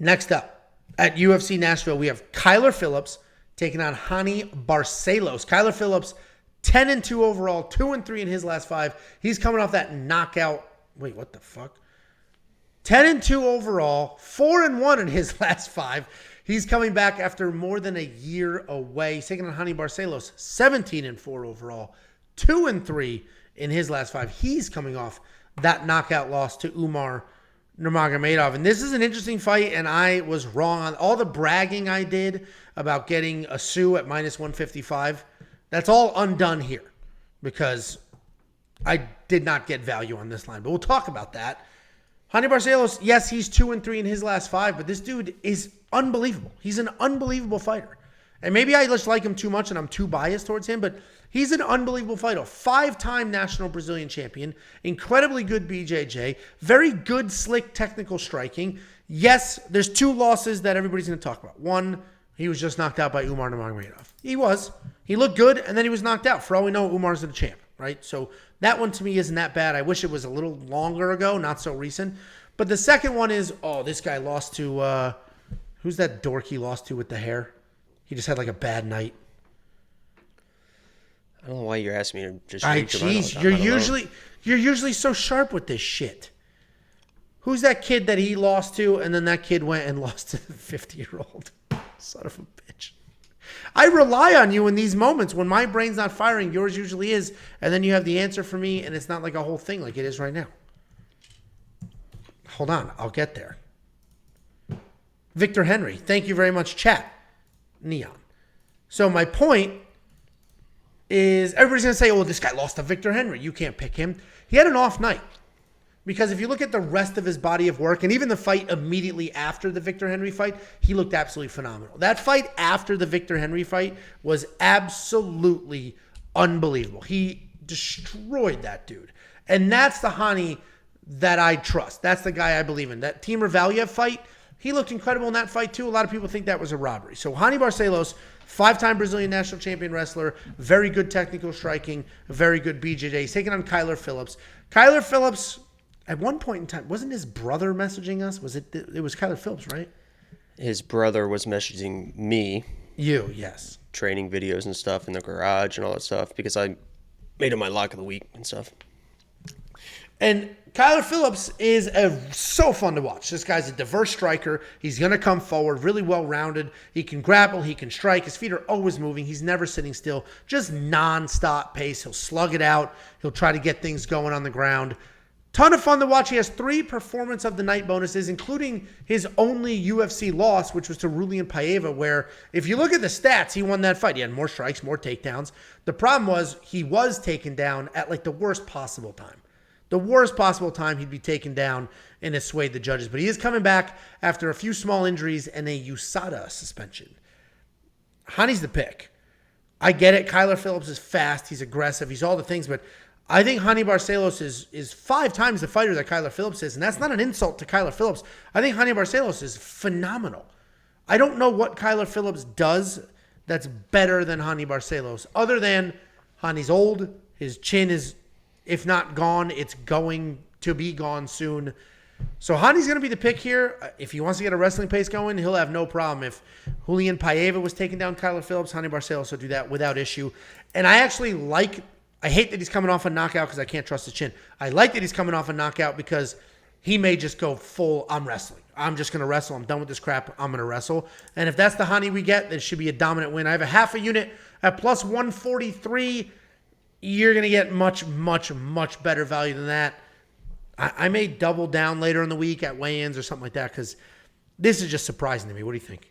Next up, at UFC Nashville, we have Kyler Phillips taking on Raoni Barcelos. Kyler Phillips, 10-2 overall, 2-3 in his last 5. He's coming off that knockout. Wait, what the fuck? 10-2 overall, 4-1 in his last 5. He's coming back after more than a year away. He's taking on Raoni Barcelos, 17-4 overall, 2-3 in his last 5. He's coming off that knockout loss to Umar Nurmagomedov. And this is an interesting fight, and I was wrong on all the bragging I did about getting a Sue at minus 155. That's all undone here because I did not get value on this line. But we'll talk about that. Raoni Barcelos, yes, he's 2-3 in his last 5, but this dude is unbelievable. He's an unbelievable fighter. And maybe I just like him too much and I'm too biased towards him, but he's an unbelievable fighter. 5-time national Brazilian champion, incredibly good BJJ, very good, slick technical striking. Yes, there's 2 losses that everybody's going to talk about. One, he was just knocked out by Umar Nurmagomedov. He was. He looked good, and then he was knocked out. For all we know, Umar's the champ, right? So that one to me isn't that bad. I wish it was a little longer ago, not so recent. But the second one is, this guy lost to, who's that dork he lost to with the hair? He just had like a bad night. I don't know why you're asking me to just. Jeez, you're usually so sharp with this shit. Who's that kid that he lost to, and then that kid went and lost to the 50-year-old? Son of a bitch. I rely on you in these moments. When my brain's not firing, yours usually is, and then you have the answer for me, and it's not like a whole thing like it is right now. Hold on, I'll get there. Victor Henry, thank you very much, chat. Neon. So my point is everybody's going to say, oh, this guy lost to Victor Henry. You can't pick him. He had an off night. Because if you look at the rest of his body of work, and even the fight immediately after the Victor Henry fight, he looked absolutely phenomenal. That fight after the Victor Henry fight was absolutely unbelievable. He destroyed that dude. And that's the Raoni that I trust. That's the guy I believe in. That Timur Valiev fight, he looked incredible in that fight too. A lot of people think that was a robbery. So Raoni Barcelos, 5-time Brazilian national champion wrestler, very good technical striking, very good BJJ. He's taking on Kyler Phillips. Kyler Phillips, at one point in time, wasn't his brother messaging us? It was Kyler Phillips, right? His brother was messaging me. You, yes. Training videos and stuff in the garage and all that stuff because I made him my lock of the week and stuff. And Kyler Phillips is so fun to watch. This guy's a diverse striker. He's going to come forward, really well-rounded. He can grapple. He can strike. His feet are always moving. He's never sitting still. Just nonstop pace. He'll slug it out. He'll try to get things going on the ground. Ton of fun to watch. He has 3 performance of the night bonuses, including his only UFC loss, which was to Raulian Paiva, where if you look at the stats, he won that fight. He had more strikes, more takedowns. The problem was he was taken down at like the worst possible time. The worst possible time he'd be taken down, and it swayed the judges. But he is coming back after a few small injuries and a USADA suspension. Raoni's the pick. I get it. Kyler Phillips is fast. He's aggressive. He's all the things. But I think Raoni Barcelos is 5 times the fighter that Kyler Phillips is. And that's not an insult to Kyler Phillips. I think Raoni Barcelos is phenomenal. I don't know what Kyler Phillips does that's better than Raoni Barcelos, other than Raoni's old. His chin is, if not gone, it's going to be gone soon. So Raoni's going to be the pick here. If he wants to get a wrestling pace going, he'll have no problem. If Raulian Paiva was taking down Kyler Phillips, Raoni Barcelos will do that without issue. And I actually I hate that he's coming off a knockout because I can't trust his chin. I like that he's coming off a knockout because he may just go full, I'm wrestling. I'm just going to wrestle. I'm done with this crap. I'm going to wrestle. And if that's the Raoni we get, then it should be a dominant win. I have a half a unit at plus 143. You're going to get much, much, much better value than that. I may double down later in the week at weigh-ins or something like that because this is just surprising to me. What do you think?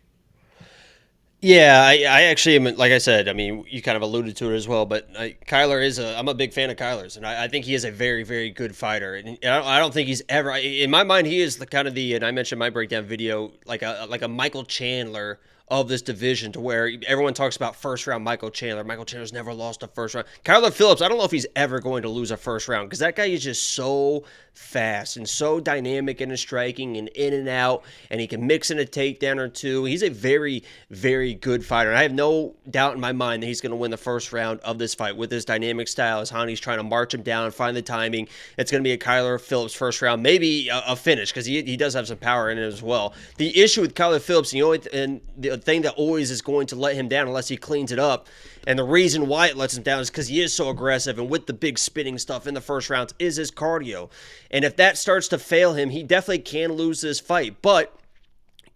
Yeah, I actually am, like I said, I mean, you kind of alluded to it as well, but Kyler I'm a big fan of Kyler's, and I think he is a very, very good fighter. And I don't think he's ever, in my mind, he is and I mentioned my breakdown video, like a Michael Chandler of this division, to where everyone talks about first round Michael Chandler. Michael Chandler's never lost a first round. Kyler Phillips, I don't know if he's ever going to lose a first round, because that guy is just so fast and so dynamic in his striking and in and out, and he can mix in a takedown or two. He's a very, very good fighter. And I have no doubt in my mind that he's going to win the first round of this fight with his dynamic style, as Hani's trying to march him down, find the timing. It's going to be a Kyler Phillips first round, maybe a finish, because he does have some power in it as well. The issue with Kyler Phillips, and the thing that always is going to let him down unless he cleans it up, and the reason why it lets him down is because he is so aggressive, and with the big spinning stuff in the first rounds is his cardio. And if that starts to fail him, he definitely can lose this fight. But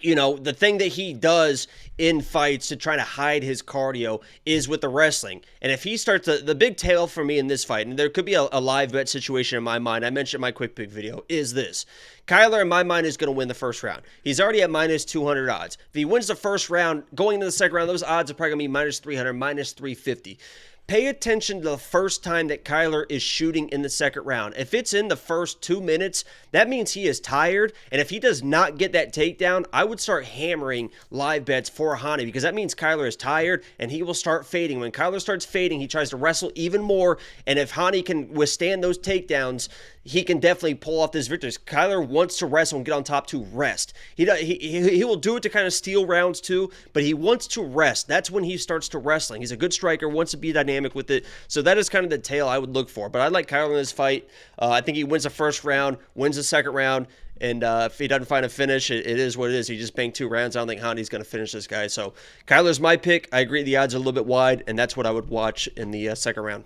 the thing that he does in fights to try to hide his cardio is with the wrestling. And if he starts the big tail for me in this fight, and there could be a live bet situation in my mind, I mentioned in my quick pick video, is this. Kyler, in my mind, is going to win the first round. He's already at minus 200 odds. If he wins the first round, going into the second round, those odds are probably going to be minus 300, minus 350. Pay attention to the first time that Kyler is shooting in the second round. If it's in the first 2 minutes, that means he is tired. And if he does not get that takedown, I would start hammering live bets for Hani, because that means Kyler is tired and he will start fading. When Kyler starts fading, he tries to wrestle even more. And if Hani can withstand those takedowns, he can definitely pull off this victory. Kyler wants to wrestle and get on top to rest. He will do it to kind of steal rounds too, but he wants to rest. That's when he starts to wrestling. He's a good striker, wants to be dynamic with it. So that is kind of the tail I would look for. But I like Kyler in this fight. I think he wins the first round, wins the second round, and if he doesn't find a finish, it is what it is. He just banked 2 rounds. I don't think Hani's going to finish this guy. So Kyler's my pick. I agree the odds are a little bit wide, and that's what I would watch in the second round.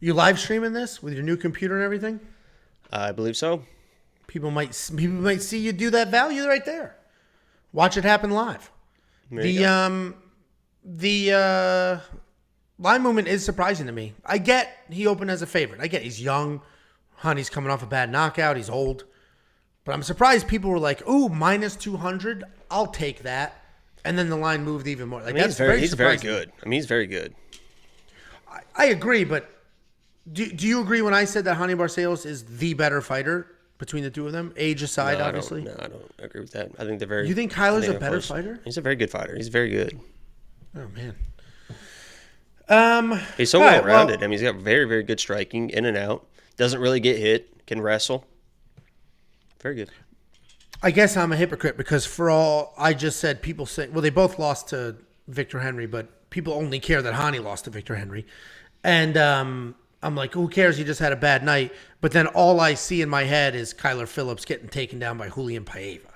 You live streaming this with your new computer and everything? I believe so. People might see you do that value right there. Watch it happen live. The line movement is surprising to me. I get he opened as a favorite. I get he's young. Hani's coming off a bad knockout. He's old. But I'm surprised people were like, ooh, minus 200. I'll take that. And then the line moved even more. Like, he's very good. I mean, he's very good. I agree, but do you agree when I said that Raoni Barcelos is the better fighter between the two of them? Age aside, obviously. I don't agree with that. I think they're very. You think Kyler's a better fighter? He's a very good fighter. He's very good. Oh man. He's so well rounded. I mean, he's got very, very good striking, in and out. Doesn't really get hit. Can wrestle. Very good. I guess I'm a hypocrite because for all I just said, people say, well, they both lost to Victor Henry, but people only care that Raoni lost to Victor Henry, and I'm like, who cares? He just had a bad night. But then all I see in my head is Kyler Phillips getting taken down by Julian Paiva.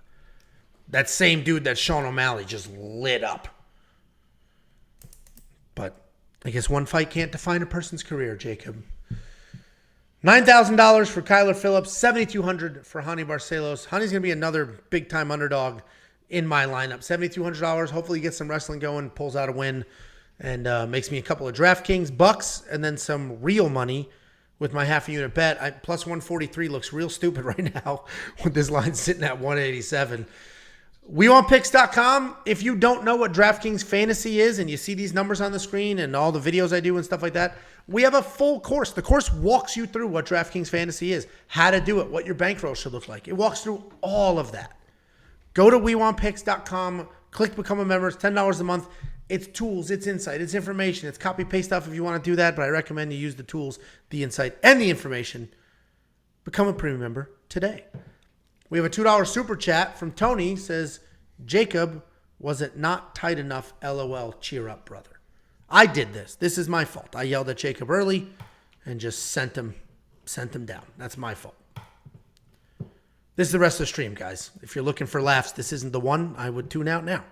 That same dude that Sean O'Malley just lit up. But I guess one fight can't define a person's career, Jacob. $9,000 for Kyler Phillips, $7,200 for Raoni Barcelos. Hani's going to be another big-time underdog in my lineup. $7,200. Hopefully he gets some wrestling going, pulls out a win, and makes me a couple of DraftKings bucks and then some real money with my half a unit bet. Plus 143 looks real stupid right now with this line sitting at 187. WeWantPicks.com. If you don't know what DraftKings Fantasy is and you see these numbers on the screen and all the videos I do and stuff like that, we have a full course. The course walks you through what DraftKings Fantasy is, how to do it, what your bankroll should look like. It walks through all of that. Go to WeWantPicks.com, click Become a Member. It's $10 a month. It's tools, it's insight, it's information, it's copy-paste stuff if you want to do that, but I recommend you use the tools, the insight, and the information. Become a premium member today. We have a $2 super chat from Tony. Says, Jacob, was it not tight enough? LOL, cheer up, brother. I did this. This is my fault. I yelled at Jacob early and just sent him down. That's my fault. This is the rest of the stream, guys. If you're looking for laughs, this isn't the one. I would tune out now.